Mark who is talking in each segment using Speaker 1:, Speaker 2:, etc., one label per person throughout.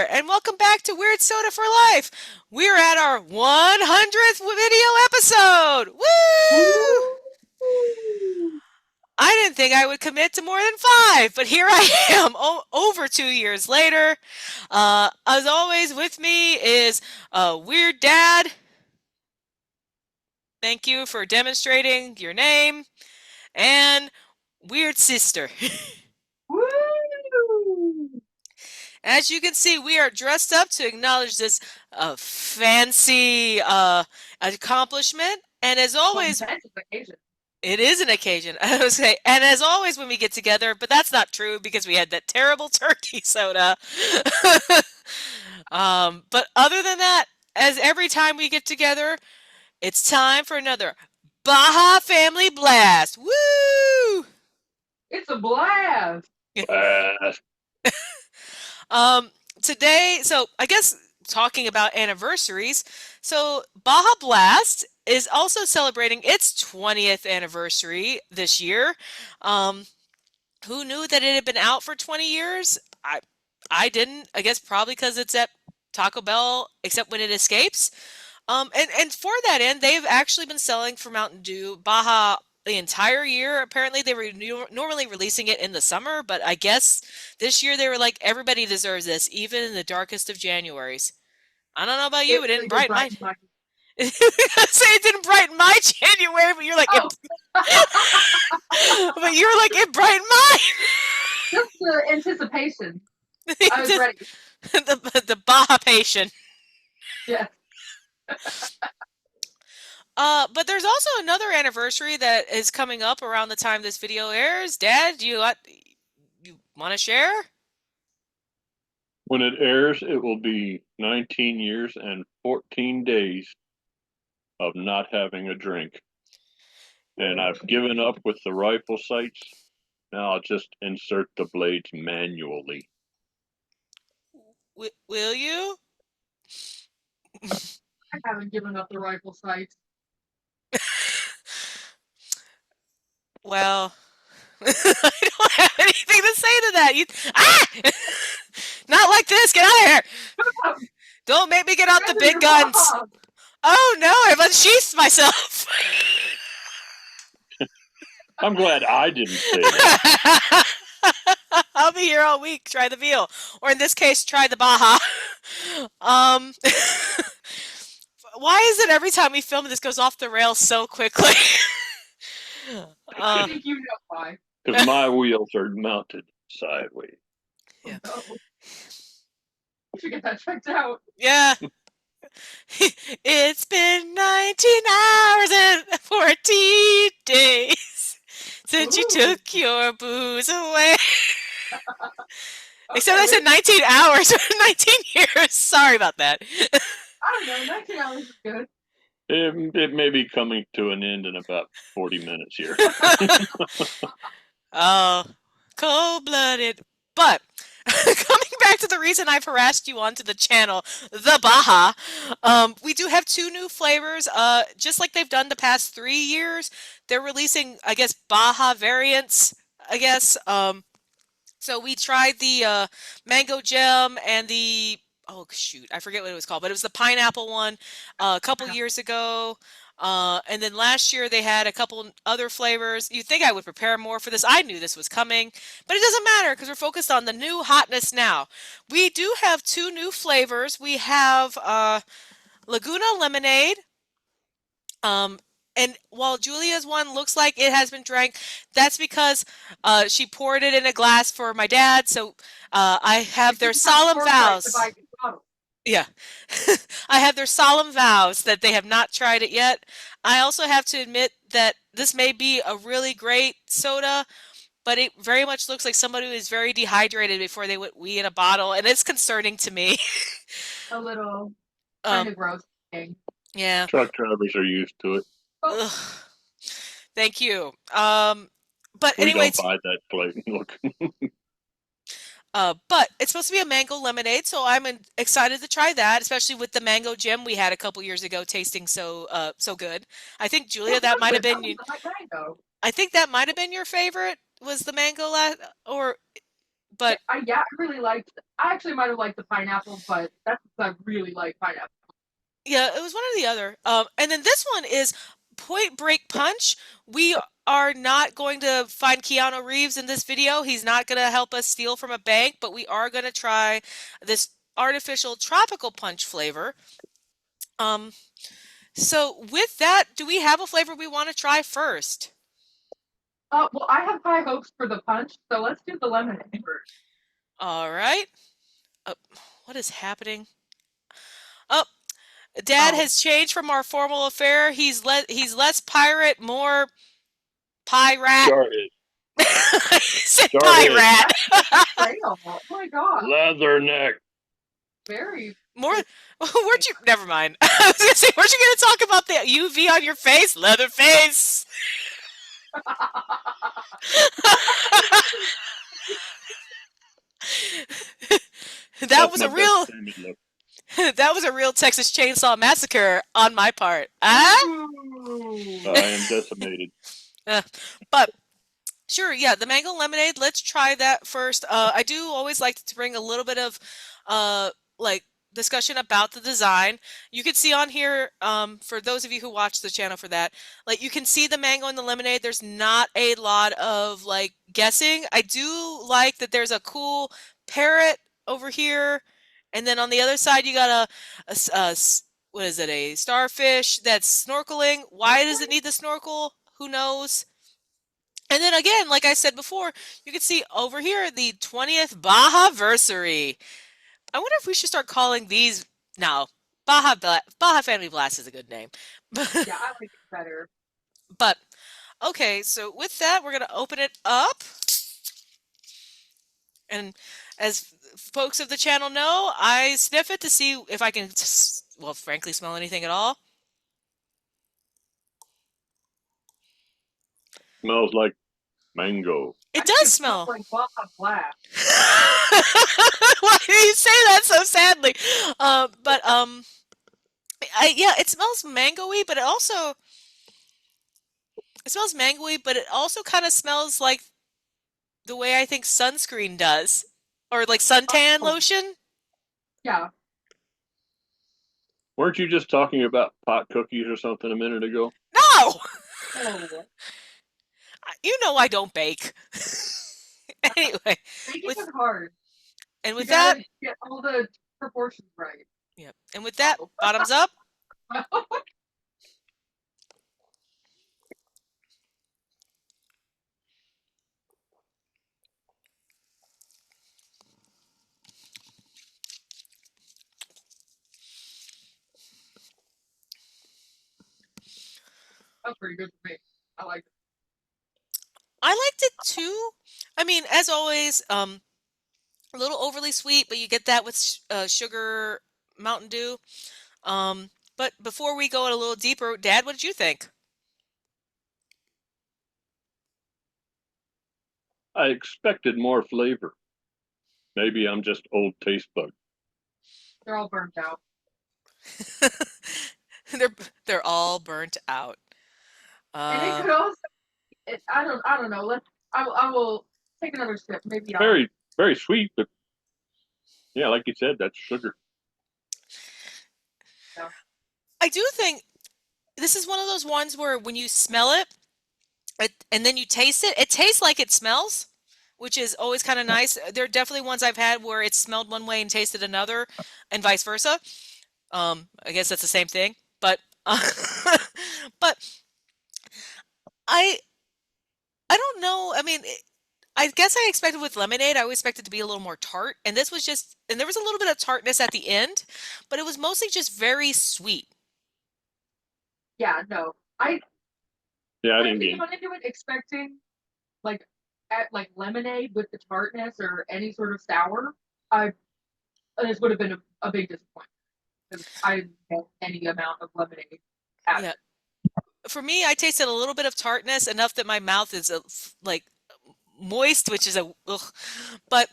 Speaker 1: there, and welcome back to Weird Soda for Life. We're at our 100th video episode. Woo!
Speaker 2: Woo!
Speaker 1: I didn't think I would commit to more than five, but here I am, over 2 years later. As always, with me is Weird Dad. Thank you for demonstrating your name, and Weird Sister.
Speaker 2: Woo!
Speaker 1: As you can see, we are dressed up to acknowledge this fancy accomplishment. And as always,
Speaker 2: Momentous occasion.
Speaker 1: it is an occasion. I was say, and as always, when we get together, but that's not true because we had that terrible turkey soda. But other than that, as every time we get together, it's time for another Baja Family Blast. Woo!
Speaker 2: It's a blast.
Speaker 3: Uh,
Speaker 1: Um, Today, so I guess talking about anniversaries, so Baja Blast is also celebrating its 20th anniversary this year. Um, who knew that it had been out for 20 years? I didn't. I guess probably because it's at Taco Bell, except when it escapes. And for that end, they've actually been selling for Mountain Dew Baja the entire year. Apparently, they were normally releasing it in the summer, but I guess this year they were like, everybody deserves this, even in the darkest of Januaries. I don't know about you,
Speaker 2: It
Speaker 1: it
Speaker 2: really
Speaker 1: didn't
Speaker 2: did
Speaker 1: brighten my.
Speaker 2: brighten my.
Speaker 1: I say it didn't brighten my January, but you're like,
Speaker 2: Oh,
Speaker 1: but you're like, it brightened mine.
Speaker 2: just the anticipation. I was ready.
Speaker 1: the Baja patient.
Speaker 2: Yes.
Speaker 1: But there's also another anniversary that is coming up around the time this video airs. Dad, do you want to share?
Speaker 3: when it airs, it will be 19 years and 14 days of not having a drink. And I've given up with the rifle sights. Now I'll just insert the blades manually.
Speaker 1: Will you?
Speaker 2: I haven't given up the rifle sight.
Speaker 1: Well, I don't have anything to say to that. Not like this. Get out of here. Don't make me get out the big guns. Oh no, I've unsheathed myself.
Speaker 3: I'm glad I didn't say that.
Speaker 1: I'll be here all week. Try the veal, or in this case, try the Baja. Um, why is it every time we film this goes off the rails so quickly?
Speaker 2: I think you know why.
Speaker 3: Because my wheels are mounted sideways.
Speaker 1: Yeah.
Speaker 2: Oh, no. We should get that checked out.
Speaker 1: Yeah. It's been 19 hours and 14 days since you took your booze away. Except I said 19 hours or 19 years. Sorry about that.
Speaker 2: I don't know. 19 hours is good.
Speaker 3: It may be coming to an end in about 40 minutes here.
Speaker 1: Oh, cold-blooded. But coming back to the reason I've harassed you onto the channel, the Baja, we do have two new flavors. Just like they've done the past 3 years, they're releasing, I guess, Baja variants, I guess. So we tried the mango gem and the, oh shoot, I forget what it was called, but it was the pineapple one a couple years ago. And then last year they had a couple other flavors. You'd think I would prepare more for this. I knew this was coming, but it doesn't matter because we're focused on the new hotness now. We do have two new flavors. We have Laguna lemonade. And while Julia's one looks like it has been drank, that's because she poured it in a glass for my dad. So I have their solemn vows. Yeah. I have their solemn vows that they have not tried it yet. I also have to admit that this may be a really great soda, but it very much looks like somebody who is very dehydrated before they went wee in a bottle, and it's concerning to me.
Speaker 2: A little kind of gross thing.
Speaker 1: Yeah.
Speaker 3: Truck drivers are used to it.
Speaker 1: Ugh. Thank you. But
Speaker 3: We
Speaker 1: anyway,
Speaker 3: don't buy that plate. Look.
Speaker 1: but it's supposed to be a mango lemonade, so I'm excited to try that, especially with the mango gem we had a couple years ago, tasting so good. I think Julia, that might have been. I think that might have been your favorite. Was the mango or But
Speaker 2: Yeah, I really liked. I actually might have liked the pineapple, but that's because I really like pineapple.
Speaker 1: yeah, it was one or the other. And then this one is Point Break Punch. We are not going to find Keanu Reeves in this video. He's not going to help us steal from a bank, but we are going to try this artificial tropical punch flavor. Um, so with that, do we have a flavor we want to try first?
Speaker 2: Well, I have high hopes for the punch, so let's do the lemonade first.
Speaker 1: All right. Uh, what is happening? Oh, Dad
Speaker 2: Oh,
Speaker 1: has changed from our formal affair. He's less pirate, more pie rat.
Speaker 3: Started.
Speaker 1: He said pie
Speaker 3: Started.
Speaker 1: rat.
Speaker 2: trail. Oh my god.
Speaker 3: Leatherneck.
Speaker 2: Very.
Speaker 1: More. Where'd you? Never mind. I was gonna say, weren't you gonna talk about the UV on your face? Leather face. That
Speaker 3: That's
Speaker 1: was
Speaker 3: my
Speaker 1: a
Speaker 3: best
Speaker 1: real.
Speaker 3: damage look.
Speaker 1: That was a real Texas Chainsaw Massacre on my part. Ah.
Speaker 2: Ooh.
Speaker 3: I am decimated.
Speaker 1: But sure, yeah, the mango lemonade. Let's try that first. I do always like to bring a little bit of, like discussion about the design. You can see on here, for those of you who watch the channel for that, like you can see the mango and the lemonade. There's not a lot of like guessing. I do like that there's a cool parrot over here, and then on the other side you got what is it? A starfish that's snorkeling. Why does it need the snorkel? Who knows? And then again, like I said before, you can see over here the 20th Baja-versary. I wonder if we should start calling these now. Baja Family Blast is a good name.
Speaker 2: Yeah, I like it better.
Speaker 1: But okay, so with that, we're gonna open it up. And as folks of the channel know, I sniff it to see if I can, well, frankly, smell anything at all.
Speaker 3: Smells like mango.
Speaker 1: It
Speaker 2: I think
Speaker 1: does
Speaker 2: it smells
Speaker 1: smell.
Speaker 2: like Baja Blast.
Speaker 1: Why do you say that so sadly? But yeah, it smells mangoey, but it smells mangoey, but it also kind of smells like the way I think sunscreen does, or like suntan
Speaker 2: Oh,
Speaker 1: lotion.
Speaker 2: yeah.
Speaker 3: Weren't you just talking about pot cookies or something a minute ago?
Speaker 1: No,
Speaker 2: Oh,
Speaker 1: you know I don't bake. Anyway,
Speaker 2: making
Speaker 1: with
Speaker 2: it hard.
Speaker 1: and
Speaker 2: You
Speaker 1: with that,
Speaker 2: gotta get all the proportions right.
Speaker 1: yeah, and with that,
Speaker 2: Oh.
Speaker 1: bottoms up.
Speaker 2: That's pretty good for me. I like it.
Speaker 1: I liked it too. I mean, as always, a little overly sweet, but you get that with sugar Mountain Dew. But before we go a little deeper, Dad, what did you think?
Speaker 3: I expected more flavor. Maybe I'm just old taste bug.
Speaker 2: They're all burnt out.
Speaker 1: they're they're all burnt out.
Speaker 2: And it
Speaker 1: Uh,
Speaker 2: could also. I don't know. I will take another sip. Maybe I'll.
Speaker 3: Very, very sweet, but yeah, like you said, that's sugar.
Speaker 2: Yeah.
Speaker 1: I do think this is one of those ones where when you smell it and then you taste it, it tastes like it smells, which is always kind of nice. There are definitely ones I've had where it smelled one way and tasted another, and vice versa. I guess that's the same thing, but but I I don't know. I mean, I guess I expected with lemonade, I always expected to be a little more tart, and this was just, and there was a little bit of tartness at the end, but it was mostly just very sweet.
Speaker 2: Yeah. No.
Speaker 3: Yeah, I
Speaker 2: I
Speaker 3: didn't
Speaker 2: came
Speaker 3: get.
Speaker 2: on into it expecting like like lemonade with the tartness or any sort of sour. I This would have been a big disappointment because I didn't get any amount of lemonade at
Speaker 1: Yeah.
Speaker 2: it.
Speaker 1: For me, I tasted a little bit of tartness, enough that my mouth is like moist, which is a ugh. But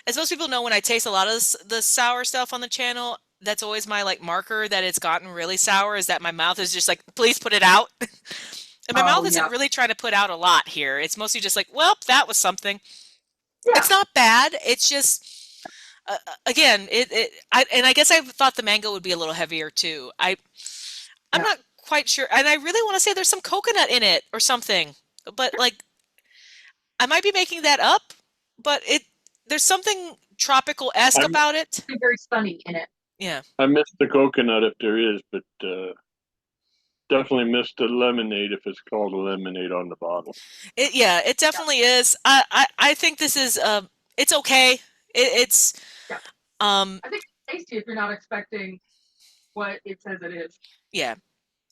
Speaker 1: as most people know, when I taste a lot of the sour stuff on the channel, that's always my like marker that it's gotten really sour, is that my mouth is just like, please put it out. And my mouth
Speaker 2: Oh
Speaker 1: isn't
Speaker 2: yeah.
Speaker 1: really trying to put out a lot here. It's mostly just like, well, that was something.
Speaker 2: Yeah,
Speaker 1: It's not bad. It's just again, I guess I thought the mango would be a little heavier too. I'm
Speaker 2: yeah.
Speaker 1: not quite sure, and I really want to say there's some coconut in it or something, but like I might be making that up, but there's something tropical-esque
Speaker 3: I
Speaker 1: about it.
Speaker 2: Something very sunny in it.
Speaker 1: Yeah.
Speaker 3: I missed the coconut if there is, but definitely missed the lemonade if it's called a lemonade on the bottle.
Speaker 1: Yeah, it
Speaker 2: Yeah,
Speaker 1: definitely is. I think this is it's okay. It's
Speaker 2: yeah.
Speaker 1: um
Speaker 2: I think it's tasty if you're not expecting what it says it is.
Speaker 1: yeah.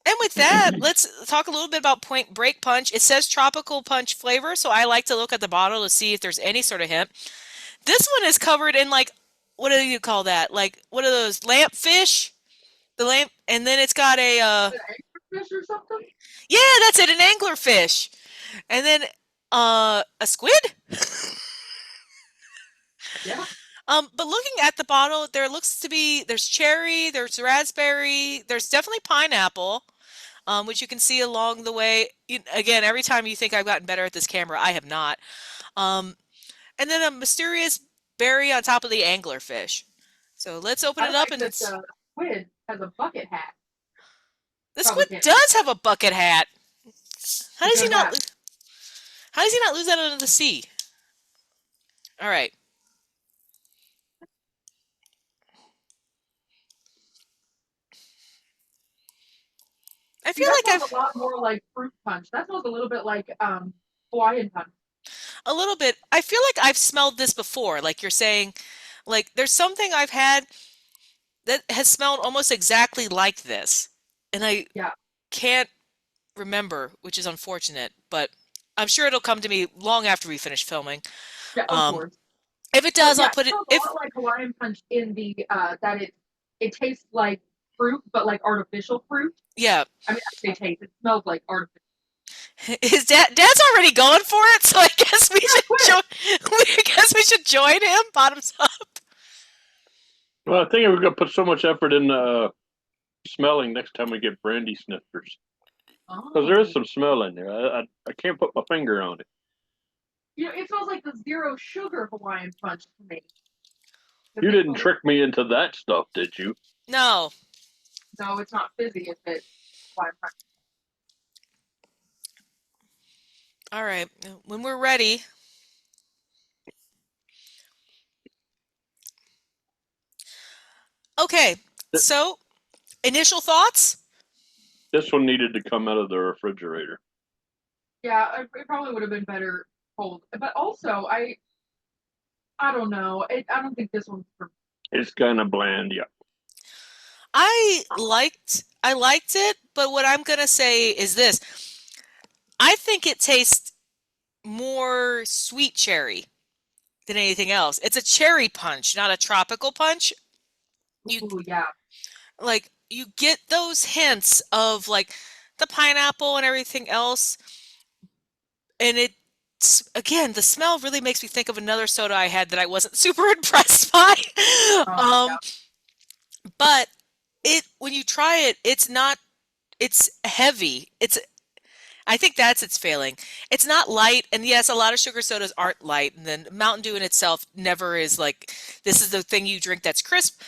Speaker 1: And with that, let's talk a little bit about Point Break Punch. It says tropical punch flavor, so I like to look at the bottle to see if there's any sort of hint. This one is covered in like, what do you call that? Like, what are those, lamp fish? The lamp, and then it's got a
Speaker 2: Is it anchorfish or something?
Speaker 1: yeah, that's it, an anglerfish. And then a squid?
Speaker 2: Yeah.
Speaker 1: But looking at the bottle, there looks to be there's cherry, there's raspberry, there's definitely pineapple, which you can see along the way. Again, every time you think I've gotten better at this camera, I have not. Um, and then a mysterious berry on top of the anglerfish. So let's open
Speaker 2: I
Speaker 1: it up
Speaker 2: like
Speaker 1: and
Speaker 2: that the squid has a bucket hat.
Speaker 1: the
Speaker 2: Probably
Speaker 1: squid
Speaker 2: can't see
Speaker 1: does
Speaker 2: that
Speaker 1: have a bucket hat. How does he
Speaker 2: because
Speaker 1: not?
Speaker 2: that.
Speaker 1: How does he not lose that under the sea? All right. I
Speaker 2: See,
Speaker 1: feel
Speaker 2: that
Speaker 1: like
Speaker 2: smells
Speaker 1: I've
Speaker 2: a lot more like fruit punch. That smells a little bit like Hawaiian punch.
Speaker 1: a little bit. I feel like I've smelled this before. Like you're saying, like there's something I've had that has smelled almost exactly like this, and I
Speaker 2: Yeah,
Speaker 1: can't remember, which is unfortunate. But I'm sure it'll come to me long after we finish filming.
Speaker 2: yeah, of
Speaker 1: Um,
Speaker 2: course.
Speaker 1: if it
Speaker 2: But
Speaker 1: does,
Speaker 2: yeah,
Speaker 1: I'll
Speaker 2: it
Speaker 1: put it.
Speaker 2: smells a
Speaker 1: If
Speaker 2: lot like Hawaiian punch in the that it tastes like fruit, but like artificial fruit.
Speaker 1: yeah,
Speaker 2: I mean, I say taste. It smells like artificial.
Speaker 1: his dad's already going for it, so I guess we
Speaker 2: Yeah,
Speaker 1: should
Speaker 2: quit.
Speaker 1: join. I guess we should join him. Bottoms up.
Speaker 3: Well, I think we're gonna put so much effort in smelling next time we get brandy sniffers because there is
Speaker 2: Oh,
Speaker 3: some smell in there. I can't put my finger on it.
Speaker 2: it smells like the zero sugar Hawaiian punch to me. Because
Speaker 3: You
Speaker 2: they
Speaker 3: didn't
Speaker 2: put it.
Speaker 3: trick me into that stuff, did you?
Speaker 1: No.
Speaker 2: No, it's not fizzy if it's Hawaiian punch.
Speaker 1: All right. When we're ready. Okay. So, initial thoughts?
Speaker 3: This one needed to come out of the refrigerator.
Speaker 2: Yeah, it probably would have been better cold. But also, I don't know. I don't think this one's for.
Speaker 3: It's kind of bland, yeah.
Speaker 1: I liked it, but what I'm gonna say is this. I think it tastes more sweet cherry than anything else. It's a cherry punch, not a tropical punch. You
Speaker 2: Ooh, yeah.
Speaker 1: you get those hints of like the pineapple and everything else, and it's again, the smell really makes me think of another soda I had that I wasn't super impressed by.
Speaker 2: Yeah.
Speaker 1: Um, but it when you try it, it's not it's heavy. I think that's its failing. It's not light, and yes, a lot of sugar sodas aren't light, and then Mountain Dew in itself never is like this is the thing you drink that's crisp.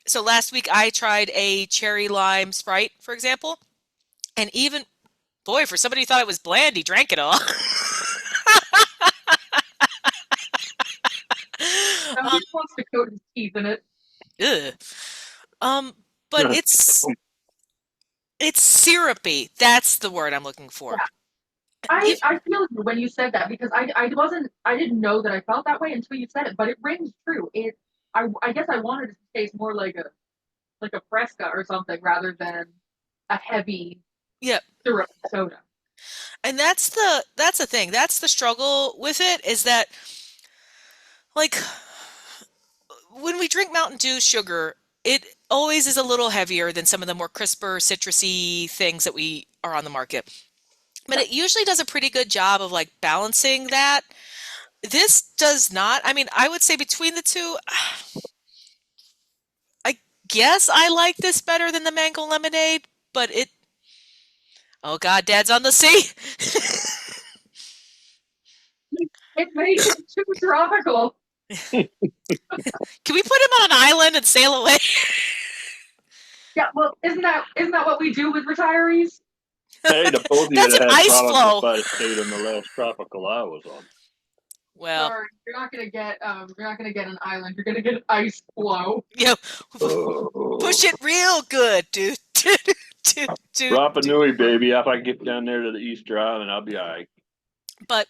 Speaker 1: So last week I tried a cherry lime Sprite, for example, and even boy, for somebody who thought it was bland, he drank it all.
Speaker 2: No, he
Speaker 1: um,
Speaker 2: just wants to coat his teeth in it.
Speaker 1: ugh. But it's syrupy. That's the word I'm looking for.
Speaker 2: Yeah. I feel you when you said that because I didn't know that I felt that way until you said it, but it rings true. I guess I wanted it to taste more like a Fresca or something rather than a heavy
Speaker 1: Yeah,
Speaker 2: syrup soda.
Speaker 1: and that's the thing. That's the struggle with it is that like when we drink Mountain Dew sugar, it always is a little heavier than some of the more crisper, citrusy things that we are on the market. But
Speaker 2: Yeah.
Speaker 1: it usually does a pretty good job of like balancing that. This does not. I mean, I would say between the two, I guess I like this better than the mango lemonade, but oh God, Dad's on the sea.
Speaker 2: It made it too tropical.
Speaker 1: Can we put him on an island and sail away?
Speaker 2: Yeah, well, isn't that what we do with retirees?
Speaker 3: Hey, the both of you
Speaker 1: That's
Speaker 3: that
Speaker 1: an
Speaker 3: had
Speaker 1: ice
Speaker 3: problems
Speaker 1: flow.
Speaker 3: if I'd have stayed on the last tropical I was on.
Speaker 1: Well,
Speaker 2: Sorry, you're not gonna get an island. You're gonna get an ice flow.
Speaker 1: you know,
Speaker 3: Oh,
Speaker 1: push it real good, dude. Dude, dude,
Speaker 3: Rapa
Speaker 1: dude.
Speaker 3: Nui, baby. If I get down there to the Easter Island, I'll be all right.
Speaker 1: But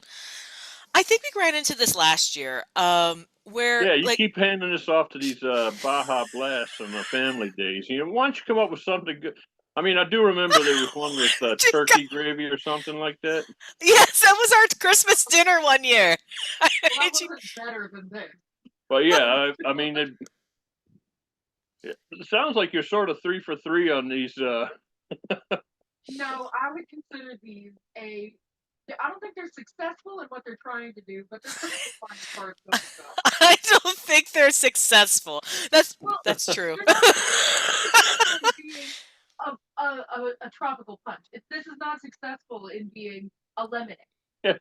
Speaker 1: I think we ran into this last year, where
Speaker 3: Yeah, you
Speaker 1: like
Speaker 3: keep handing this off to these Baja Blasts on the family days. Why don't you come up with something good? I mean, I do remember there was one with turkey gravy or something like that.
Speaker 1: yes, that was our Christmas dinner one year.
Speaker 2: Well, that wasn't better than this.
Speaker 3: But yeah, I mean, it sounds like you're sort of 3 for 3 on these.
Speaker 2: No, I would consider these a. I don't think they're successful in what they're trying to do, but they're pretty good fun as far as those go.
Speaker 1: I don't think they're successful. That's
Speaker 2: Well,
Speaker 1: that's true.
Speaker 2: they're not successful in being a tropical punch. This is not successful in being a lemonade.
Speaker 3: Yeah.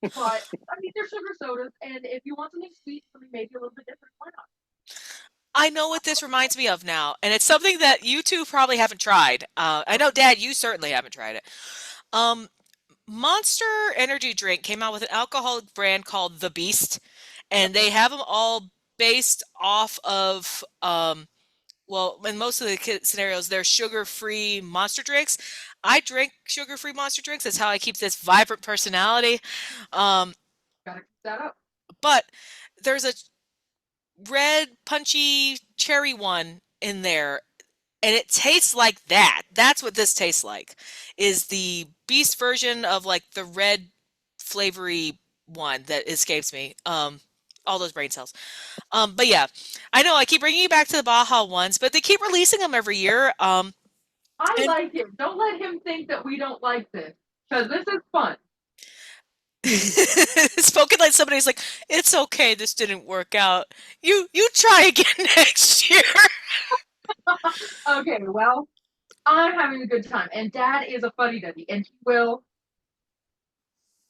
Speaker 2: But I mean, they're sugar sodas, and if you want something sweet, something maybe a little bit different, why not?
Speaker 1: I know what this reminds me of now, and it's something that you two probably haven't tried. I know, Dad, you certainly haven't tried it. Um, Monster Energy Drink came out with an alcoholic brand called The Beast, and they have them all based off of, well, in most of the scenarios, they're sugar-free monster drinks. I drink sugar-free monster drinks. That's how I keep this vibrant personality. Um,
Speaker 2: Gotta keep that up.
Speaker 1: but there's a red, punchy cherry one in there, and it tastes like that. That's what this tastes like, is the Beast version of like the red flavory one that escapes me. All those brain cells. But yeah, I know I keep bringing you back to the Baja ones, but they keep releasing them every year.
Speaker 2: I
Speaker 1: And
Speaker 2: like him. Don't let him think that we don't like this, because this is fun.
Speaker 1: spoken like somebody who's like, it's okay, this didn't work out. You try again next year.
Speaker 2: Okay, well, I'm having a good time, and Dad is a fuddy duddy, and he will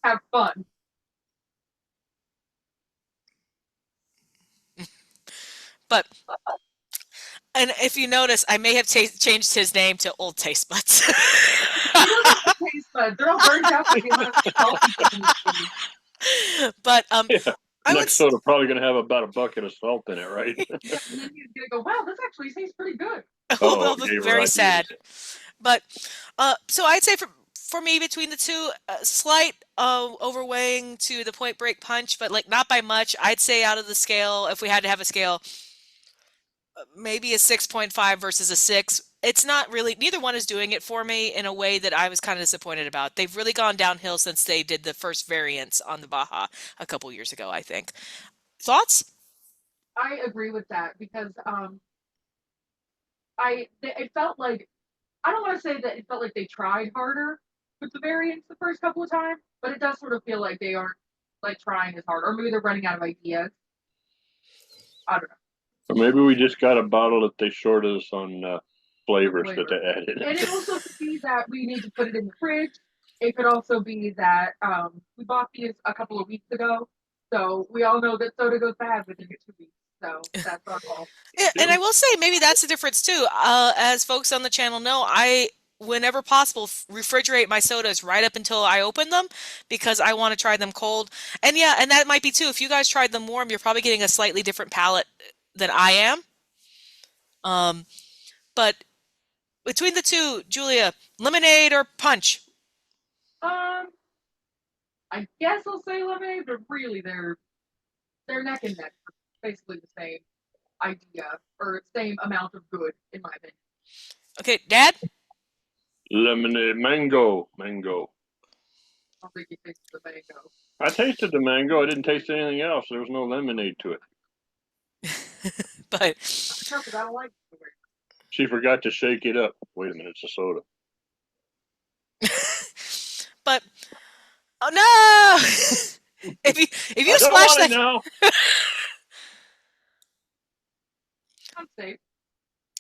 Speaker 2: have fun.
Speaker 1: But and if you notice, I may have changed his name to Old Taste Buds.
Speaker 2: He doesn't have taste buds. They're all burnt out by the amount of salt he put in his food.
Speaker 1: But
Speaker 3: Yeah.
Speaker 1: I would
Speaker 3: Next soda probably going to have about a bucket of salt in it, right?
Speaker 2: Yeah, and then he's gonna go, wow, this actually tastes pretty good.
Speaker 1: well,
Speaker 3: yeah,
Speaker 1: very
Speaker 3: right.
Speaker 1: sad. But so I'd say for me between the two, slight overweighing to the Point Break punch, but like not by much. I'd say out of the scale, if we had to have a scale, maybe a 6.5 versus a 6. It's not really, neither one is doing it for me in a way that I was kind of disappointed about. They've really gone downhill since they did the first variants on the Baja a couple years ago, I think. Thoughts?
Speaker 2: I agree with that because it felt like I don't want to say that it felt like they tried harder with the variants the first couple of times, but it does sort of feel like they aren't like trying as hard, or maybe they're running out of ideas. I don't know.
Speaker 3: Or maybe we just got a bottle that they shorted us on flavors that
Speaker 2: Flavor.
Speaker 3: they added.
Speaker 2: And it also could be that we need to put it in the fridge. It could also be that we bought these a couple of weeks ago, so we all know that soda goes bad within 2 weeks. So that's our fault.
Speaker 1: Yeah, and I will say maybe that's the difference too. As folks on the channel know, I, whenever possible, refrigerate my sodas right up until I open them because I want to try them cold. And yeah, and that might be too. If you guys tried them warm, you're probably getting a slightly different palate than I am. But between the two, Julia, lemonade or punch?
Speaker 2: Um, I guess I'll say lemonade, but really they're neck and neck. Basically the same idea or same amount of good in my opinion.
Speaker 1: Okay, Dad?
Speaker 3: Lemonade, mango.
Speaker 2: I don't think he tastes the mango.
Speaker 3: I tasted the mango. I didn't taste anything else. There was no lemonade to it.
Speaker 1: But
Speaker 2: No, because I don't like the way.
Speaker 3: She forgot to shake it up. Wait a minute, it's a soda.
Speaker 1: but oh no! if you
Speaker 3: I don't
Speaker 1: splash
Speaker 3: want
Speaker 1: that
Speaker 3: it now.
Speaker 2: I'm safe.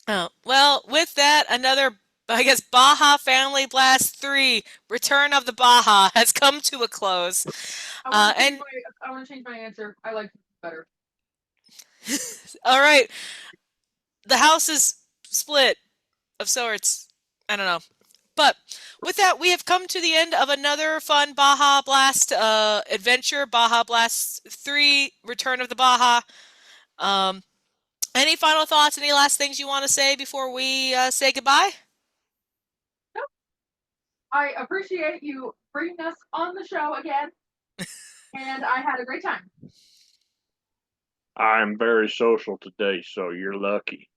Speaker 1: Oh, well, with that, another I guess Baja Family Blast 3, Return of the Baja, has come to a close. And
Speaker 2: I want to change my answer. I like it better.
Speaker 1: all right, the house is split of sorts. I don't know. But with that, we have come to the end of another fun Baja Blast adventure, Baja Blast 3, Return of the Baja. Um, any final thoughts, any last things you want to say before we say goodbye?
Speaker 2: Nope. I appreciate you bringing us on the show again, and I had a great time.
Speaker 3: I'm very social today, so you're lucky.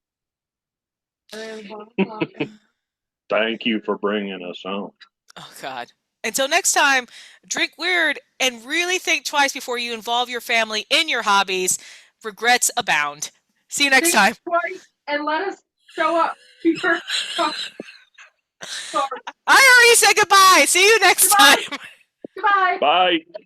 Speaker 3: Thank you for bringing us on.
Speaker 1: Oh, God. Until next time, drink weird and really think twice before you involve your family in your hobbies. Regrets abound. See you next time.
Speaker 2: Twice and let us show up.
Speaker 1: I already said goodbye. See you next
Speaker 2: Goodbye.
Speaker 1: time.
Speaker 2: Goodbye.
Speaker 3: Bye.